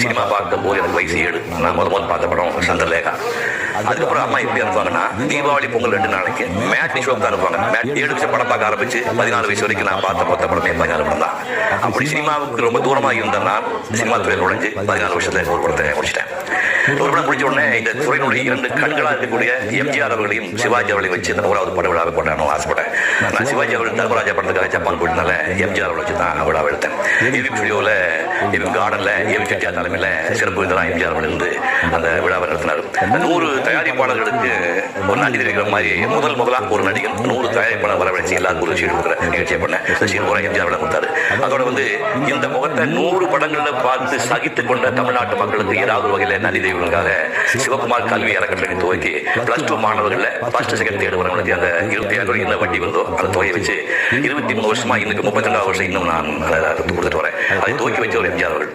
Cinema பார்க்கும் போது எனக்கு வயசு 7. நான் முதல் பார்த்த படம் சந்திரலேகா. அதுக்கப்புறம் அம்மா எப்படி அனுப்புவாங்கன்னா தீபாவளி பொங்கல் 2 நாளைக்கு மேட்னி ஷோக்கு அனுப்புவாங்க. 7 வயசு படம் பார்க்க ஆரம்பிச்சு 14 வயசு வரைக்கும் நான் பார்த்த மொத்த படமே 14 படம் தான். அப்படி சினிமாவுக்கு ரொம்ப தூரமாக இருந்த நான் சினிமா துறையில் நுழைஞ்சு 14 வருஷத்துல ஒரு படத்தை முடிச்சிட்டேன். ஒரு படம் முடிச்ச உடனே இந்த துறையினுடைய 2 கண்களாக இருக்கக்கூடிய எம்ஜிஆர் அவர்களையும் சிவாஜி அவர்களையும் வச்சு இந்த 1வது பட விழாவை கொண்டாடணும் ஆசைப்பட்டேன். நான் சிவாஜி அவர்கள் தர்மராஜா படத்துக்காக ஜப்பான் போயிருந்தால எம்ஜிஆர் அவர்களை வச்சு தான் விழாவை எடுத்தேன். எவிஎம் ஸ்டுடியோவில் எவிஎம் கார்டனில் எவி செட்டியார் தலைமையில் சிறப்பு விருந்தராக எம்ஜிஆர் அவர்கள் இருந்து அந்த விழாவை நடத்தினார். 100 தயாரிப்பாளர்களுக்கு ஒரு நன்றி தெரிவிக்கிற மாதிரி முதலாக ஒரு நடிகர் 100 தயாரிப்பாளர் வரவழைச்சு எல்லாருக்கும் ஒரு சீடு கொடுக்குற நிகழ்ச்சியை பண்ணேன். சீடு ஒரு எம்ஜிஆர் விழா கொடுத்தாரு. அதோட இந்த முகத்தை 100 படங்களில் பார்த்து சகித்துக் கொண்ட தமிழ்நாட்டு மக்களுக்கு ஏதாவது ஒரு வகையில் நன்றி தெரிவிக்கிறதுக்காக சிவகுமார் கல்வி அறக்கட்டளை துவக்கி +2 மாணவர்களில் 1st, 2nd, 3rd வரவங்களுக்கு அந்த 27 என்ன வட்டி வந்தோ அந்த தொகையை வச்சு 23 வருஷமா இன்னைக்கு 32வது வருஷம் இன்னும் நான் கொடுத்துட்டு வரேன். அதை துவக்கி வச்ச ஒரு எம்ஜிஆர் அவர்கள்.